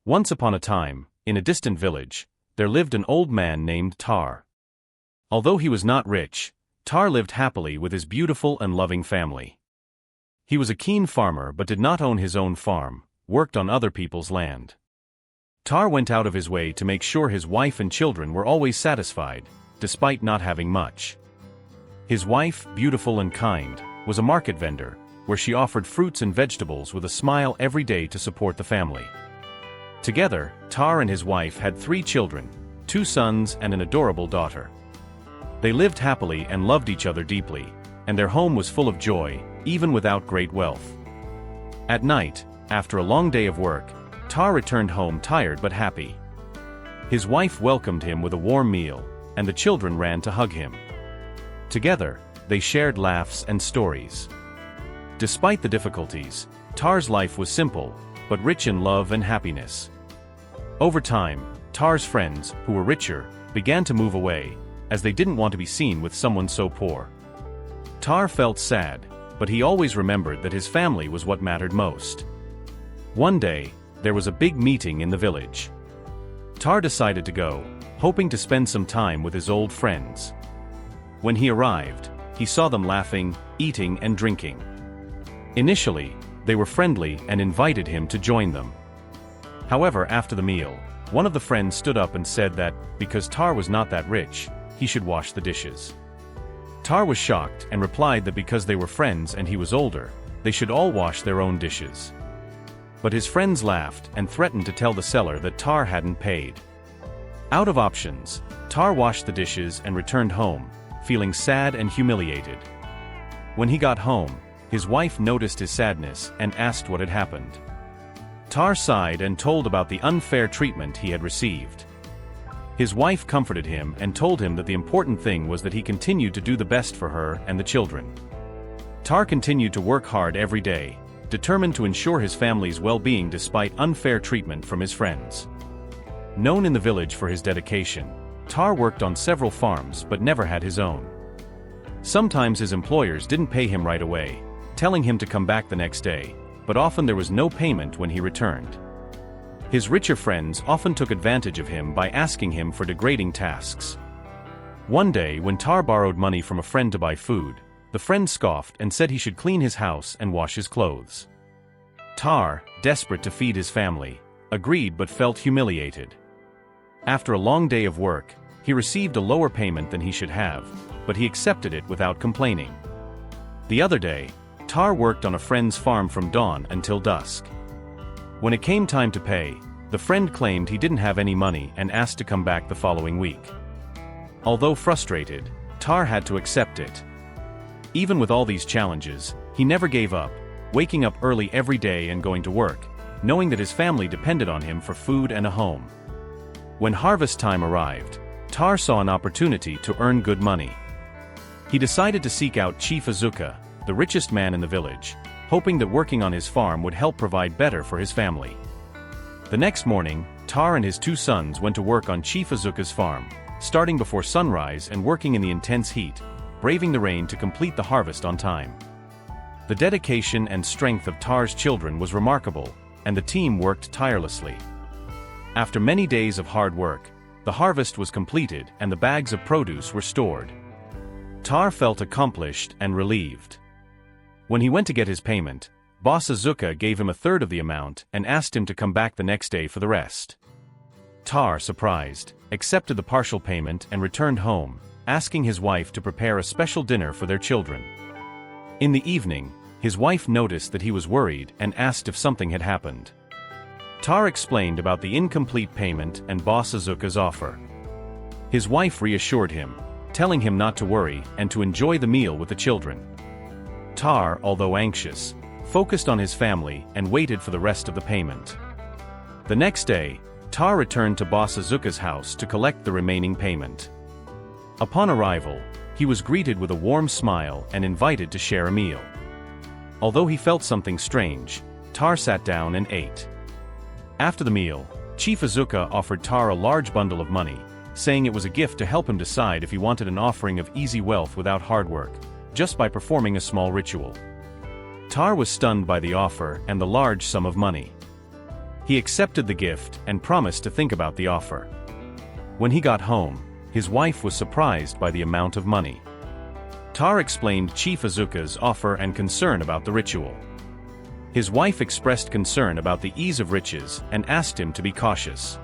Once upon a time, in a distant village, there lived an old man named Tar. Although he was not rich, Tar lived happily with his beautiful and loving family. He was a keen farmer but did not own his own farm, worked on other people's land. Tar went out of his way to make sure his wife and children were always satisfied, despite not having much. His wife, beautiful and kind, was a market vendor, where she offered fruits and vegetables with a smile every day to support the family. Together, Tar and his wife had 3 children, 2 sons and an adorable daughter. They lived happily and loved each other deeply, and their home was full of joy, even without great wealth. At night, after a long day of work, Tar returned home tired but happy. His wife welcomed him with a warm meal, and the children ran to hug him. Together, they shared laughs and stories. Despite the difficulties, Tar's life was simple, but rich in love and happiness. Over time, Tar's friends, who were richer, began to move away, as they didn't want to be seen with someone so poor. Tar felt sad, but he always remembered that his family was what mattered most. One day, there was a big meeting in the village. Tar decided to go, hoping to spend some time with his old friends. When he arrived, he saw them laughing, eating and drinking. Initially, they were friendly and invited him to join them. However, after the meal, one of the friends stood up and said that, because Tar was not that rich, he should wash the dishes. Tar was shocked and replied that because they were friends and he was older, they should all wash their own dishes. But his friends laughed and threatened to tell the seller that Tar hadn't paid. Out of options, Tar washed the dishes and returned home, feeling sad and humiliated. When he got home, his wife noticed his sadness and asked what had happened. Tar sighed and told about the unfair treatment he had received. His wife comforted him and told him that the important thing was that he continued to do the best for her and the children. Tar continued to work hard every day, determined to ensure his family's well-being despite unfair treatment from his friends. Known in the village for his dedication, Tar worked on several farms but never had his own. Sometimes his employers didn't pay him right away, telling him to come back the next day, but often there was no payment when he returned. His richer friends often took advantage of him by asking him for degrading tasks. One day, when Tar borrowed money from a friend to buy food, the friend scoffed and said he should clean his house and wash his clothes. Tar, desperate to feed his family, agreed but felt humiliated. After a long day of work, he received a lower payment than he should have, but he accepted it without complaining. The other day, Tar worked on a friend's farm from dawn until dusk. When it came time to pay, the friend claimed he didn't have any money and asked to come back the following week. Although frustrated, Tar had to accept it. Even with all these challenges, he never gave up, waking up early every day and going to work, knowing that his family depended on him for food and a home. When harvest time arrived, Tar saw an opportunity to earn good money. He decided to seek out Chief Azuka, the richest man in the village, hoping that working on his farm would help provide better for his family. The next morning, Tar and his 2 sons went to work on Chief Azuka's farm, starting before sunrise and working in the intense heat, braving the rain to complete the harvest on time. The dedication and strength of Tar's children was remarkable, and the team worked tirelessly. After many days of hard work, the harvest was completed and the bags of produce were stored. Tar felt accomplished and relieved. When he went to get his payment, Boss Azuka gave him 1/3 of the amount and asked him to come back the next day for the rest. Tar, surprised, accepted the partial payment and returned home, asking his wife to prepare a special dinner for their children. In the evening, his wife noticed that he was worried and asked if something had happened. Tar explained about the incomplete payment and Boss Azuka's offer. His wife reassured him, telling him not to worry and to enjoy the meal with the children. Tar, although anxious, focused on his family and waited for the rest of the payment. The next day, Tar returned to Boss Azuka's house to collect the remaining payment. Upon arrival, he was greeted with a warm smile and invited to share a meal. Although he felt something strange, Tar sat down and ate. After the meal, Chief Azuka offered Tar a large bundle of money, saying it was a gift to help him decide if he wanted an offering of easy wealth without hard work, just by performing a small ritual. Tar was stunned by the offer and the large sum of money. He accepted the gift and promised to think about the offer. When he got home, his wife was surprised by the amount of money. Tar explained Chief Azuka's offer and concern about the ritual. His wife expressed concern about the ease of riches and asked him to be cautious.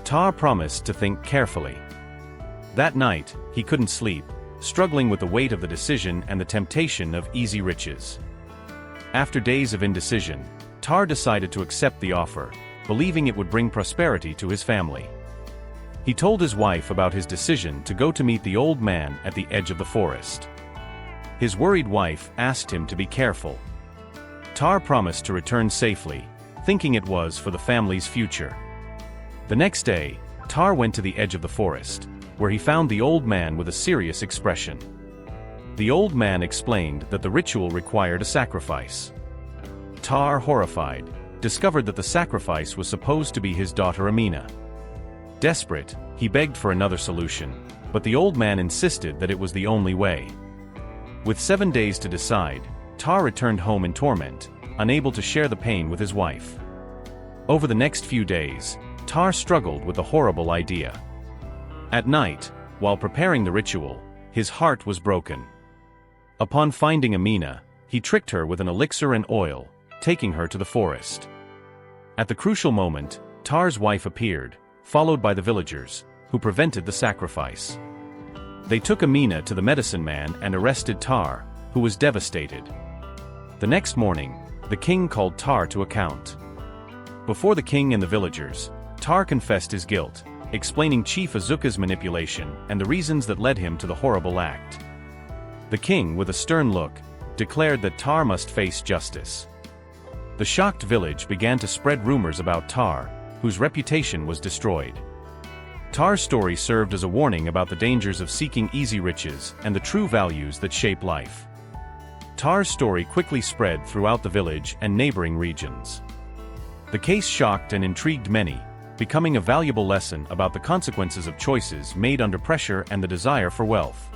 Tar promised to think carefully. That night, he couldn't sleep, struggling with the weight of the decision and the temptation of easy riches. After days of indecision, Tar decided to accept the offer, believing it would bring prosperity to his family. He told his wife about his decision to go to meet the old man at the edge of the forest. His worried wife asked him to be careful. Tar promised to return safely, thinking it was for the family's future. The next day, Tar went to the edge of the forest, where he found the old man with a serious expression. The old man explained that the ritual required a sacrifice. Tar, horrified, discovered that the sacrifice was supposed to be his daughter Amina. Desperate, he begged for another solution, but the old man insisted that it was the only way. With 7 days to decide, Tar returned home in torment, unable to share the pain with his wife. Over the next few days, Tar struggled with the horrible idea. At night, while preparing the ritual, his heart was broken. Upon finding Amina, he tricked her with an elixir and oil, taking her to the forest. At the crucial moment, Tar's wife appeared, followed by the villagers, who prevented the sacrifice. They took Amina to the medicine man and arrested Tar, who was devastated. The next morning, the king called Tar to account. Before the king and the villagers, Tar confessed his guilt, explaining Chief Azuka's manipulation and the reasons that led him to the horrible act. The king, with a stern look, declared that Tar must face justice. The shocked village began to spread rumors about Tar, whose reputation was destroyed. Tar's story served as a warning about the dangers of seeking easy riches and the true values that shape life. Tar's story quickly spread throughout the village and neighboring regions. The case shocked and intrigued many, becoming a valuable lesson about the consequences of choices made under pressure and the desire for wealth.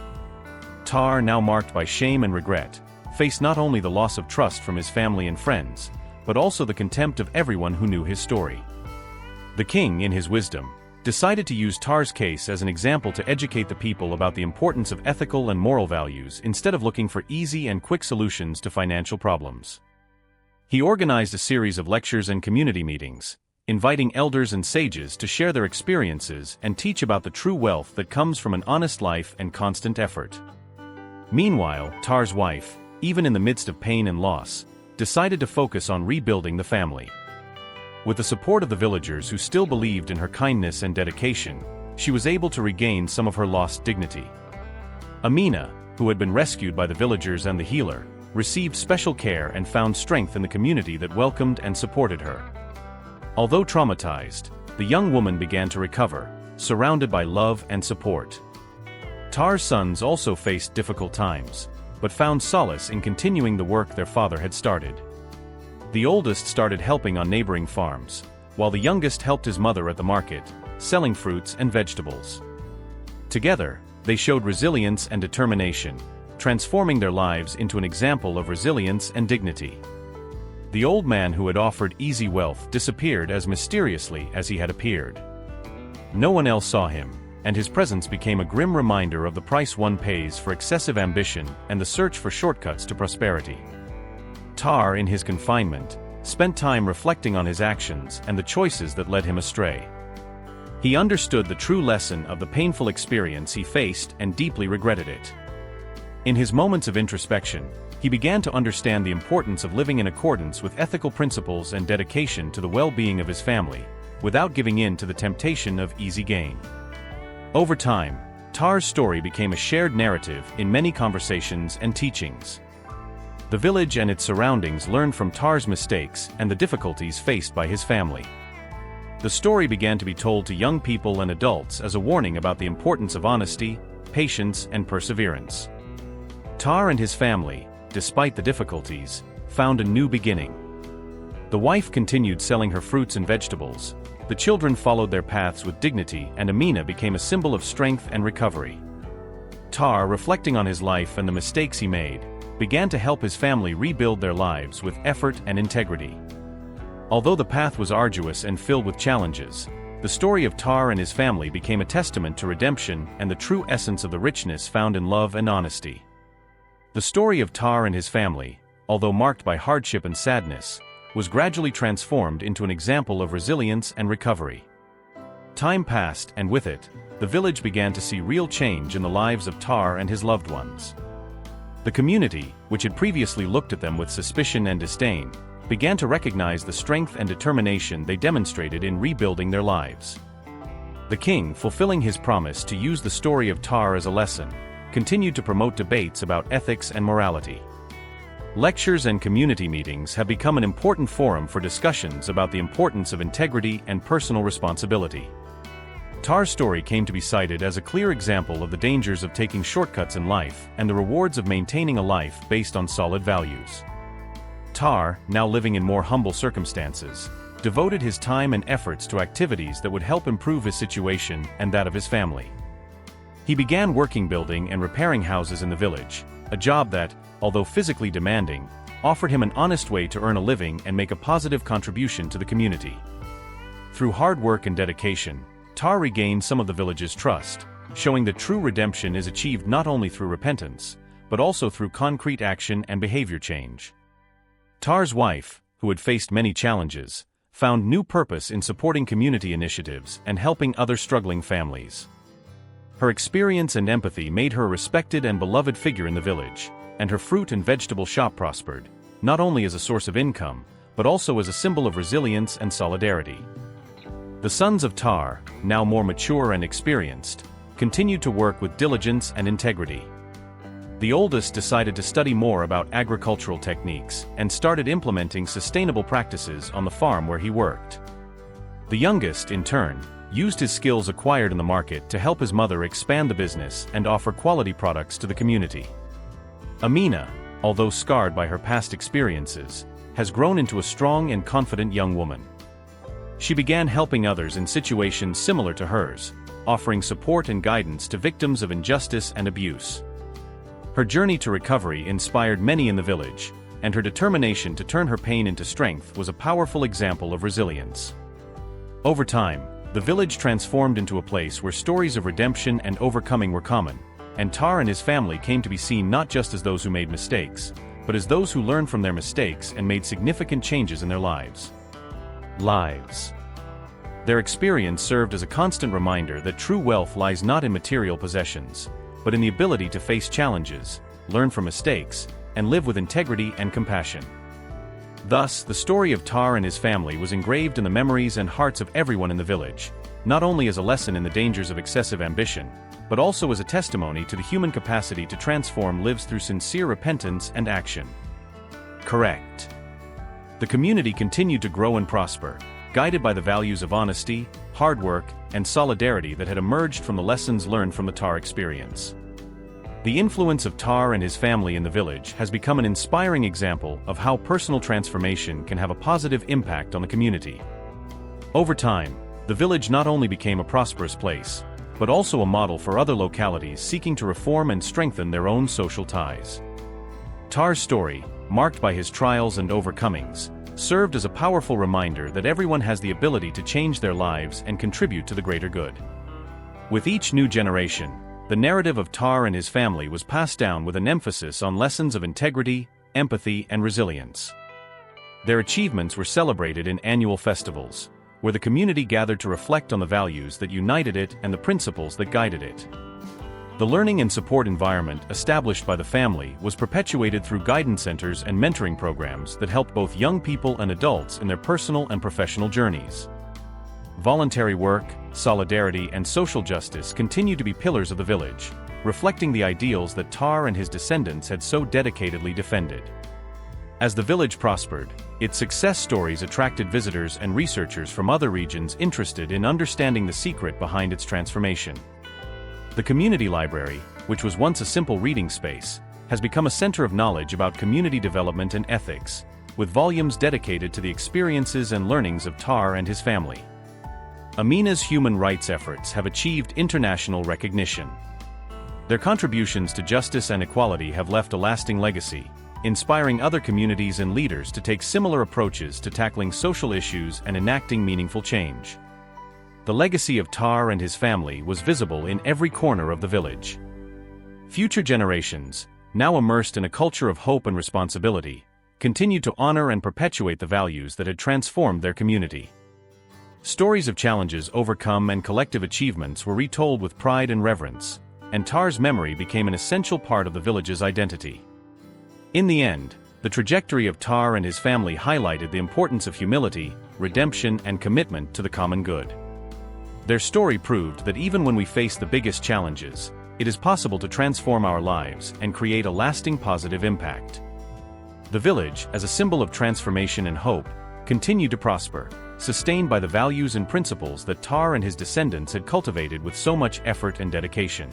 Tar, now marked by shame and regret, faced not only the loss of trust from his family and friends, but also the contempt of everyone who knew his story. The king, in his wisdom, decided to use Tar's case as an example to educate the people about the importance of ethical and moral values instead of looking for easy and quick solutions to financial problems. He organized a series of lectures and community meetings, inviting elders and sages to share their experiences and teach about the true wealth that comes from an honest life and constant effort. Meanwhile, Tar's wife, even in the midst of pain and loss, decided to focus on rebuilding the family. With the support of the villagers who still believed in her kindness and dedication, she was able to regain some of her lost dignity. Amina, who had been rescued by the villagers and the healer, received special care and found strength in the community that welcomed and supported her. Although traumatized, the young woman began to recover, surrounded by love and support. Tar's sons also faced difficult times, but found solace in continuing the work their father had started. The oldest started helping on neighboring farms, while the youngest helped his mother at the market, selling fruits and vegetables. Together, they showed resilience and determination, transforming their lives into an example of resilience and dignity. The old man who had offered easy wealth disappeared as mysteriously as he had appeared. No one else saw him, and his presence became a grim reminder of the price one pays for excessive ambition and the search for shortcuts to prosperity. Tar, in his confinement, spent time reflecting on his actions and the choices that led him astray. He understood the true lesson of the painful experience he faced and deeply regretted it. In his moments of introspection, he began to understand the importance of living in accordance with ethical principles and dedication to the well-being of his family, without giving in to the temptation of easy gain. Over time, Tar's story became a shared narrative in many conversations and teachings. The village and its surroundings learned from Tar's mistakes and the difficulties faced by his family. The story began to be told to young people and adults as a warning about the importance of honesty, patience, and perseverance. Tar and his family, despite the difficulties, found a new beginning. The wife continued selling her fruits and vegetables, the children followed their paths with dignity, and Amina became a symbol of strength and recovery. Tar, reflecting on his life and the mistakes he made, began to help his family rebuild their lives with effort and integrity. Although the path was arduous and filled with challenges, the story of Tar and his family became a testament to redemption and the true essence of the richness found in love and honesty. The story of Tar and his family, although marked by hardship and sadness, was gradually transformed into an example of resilience and recovery. Time passed, and with it, the village began to see real change in the lives of Tar and his loved ones. The community, which had previously looked at them with suspicion and disdain, began to recognize the strength and determination they demonstrated in rebuilding their lives. The king, fulfilling his promise to use the story of Tar as a lesson, continued to promote debates about ethics and morality. Lectures and community meetings have become an important forum for discussions about the importance of integrity and personal responsibility. Tar's story came to be cited as a clear example of the dangers of taking shortcuts in life and the rewards of maintaining a life based on solid values. Tar, now living in more humble circumstances, devoted his time and efforts to activities that would help improve his situation and that of his family. He began working building and repairing houses in the village, a job that, although physically demanding, offered him an honest way to earn a living and make a positive contribution to the community. Through hard work and dedication, Tar regained some of the village's trust, showing that true redemption is achieved not only through repentance, but also through concrete action and behavior change. Tar's wife, who had faced many challenges, found new purpose in supporting community initiatives and helping other struggling families. Her experience and empathy made her a respected and beloved figure in the village, and her fruit and vegetable shop prospered, not only as a source of income, but also as a symbol of resilience and solidarity. The sons of Tar, now more mature and experienced, continued to work with diligence and integrity. The oldest decided to study more about agricultural techniques and started implementing sustainable practices on the farm where he worked. The youngest, in turn, used his skills acquired in the market to help his mother expand the business and offer quality products to the community. Amina, although scarred by her past experiences, has grown into a strong and confident young woman. She began helping others in situations similar to hers, offering support and guidance to victims of injustice and abuse. Her journey to recovery inspired many in the village, and her determination to turn her pain into strength was a powerful example of resilience. Over time, the village transformed into a place where stories of redemption and overcoming were common, and Tar and his family came to be seen not just as those who made mistakes, but as those who learned from their mistakes and made significant changes in their lives. Their experience served as a constant reminder that true wealth lies not in material possessions, but in the ability to face challenges, learn from mistakes, and live with integrity and compassion. Thus, the story of Tar and his family was engraved in the memories and hearts of everyone in the village, not only as a lesson in the dangers of excessive ambition, but also as a testimony to the human capacity to transform lives through sincere repentance and action. Correct. The community continued to grow and prosper, guided by the values of honesty, hard work, and solidarity that had emerged from the lessons learned from the Tar experience. The influence of Tar and his family in the village has become an inspiring example of how personal transformation can have a positive impact on the community. Over time, the village not only became a prosperous place, but also a model for other localities seeking to reform and strengthen their own social ties. Tar's story, marked by his trials and overcomings, served as a powerful reminder that everyone has the ability to change their lives and contribute to the greater good. With each new generation, the narrative of Tar and his family was passed down with an emphasis on lessons of integrity, empathy, and resilience. Their achievements were celebrated in annual festivals, where the community gathered to reflect on the values that united it and the principles that guided it. The learning and support environment established by the family was perpetuated through guidance centers and mentoring programs that helped both young people and adults in their personal and professional journeys. Voluntary work, solidarity, and social justice continued to be pillars of the village, reflecting the ideals that Tar and his descendants had so dedicatedly defended. As the village prospered, its success stories attracted visitors and researchers from other regions interested in understanding the secret behind its transformation. The community library, which was once a simple reading space, has become a center of knowledge about community development and ethics, with volumes dedicated to the experiences and learnings of Tar and his family. Amina's human rights efforts have achieved international recognition. Their contributions to justice and equality have left a lasting legacy, inspiring other communities and leaders to take similar approaches to tackling social issues and enacting meaningful change. The legacy of Tar and his family was visible in every corner of the village. Future generations, now immersed in a culture of hope and responsibility, continued to honor and perpetuate the values that had transformed their community. Stories of challenges overcome and collective achievements were retold with pride and reverence, and Tar's memory became an essential part of the village's identity. In the end, the trajectory of Tar and his family highlighted the importance of humility, redemption, and commitment to the common good. Their story proved that even when we face the biggest challenges, it is possible to transform our lives and create a lasting positive impact. The village, as a symbol of transformation and hope, continued to prosper, sustained by the values and principles that Tar and his descendants had cultivated with so much effort and dedication.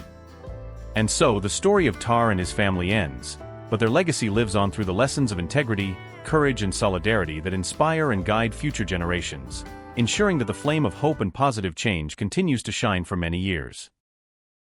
And so the story of Tar and his family ends, but their legacy lives on through the lessons of integrity, courage, and solidarity that inspire and guide future generations, ensuring that the flame of hope and positive change continues to shine for many years.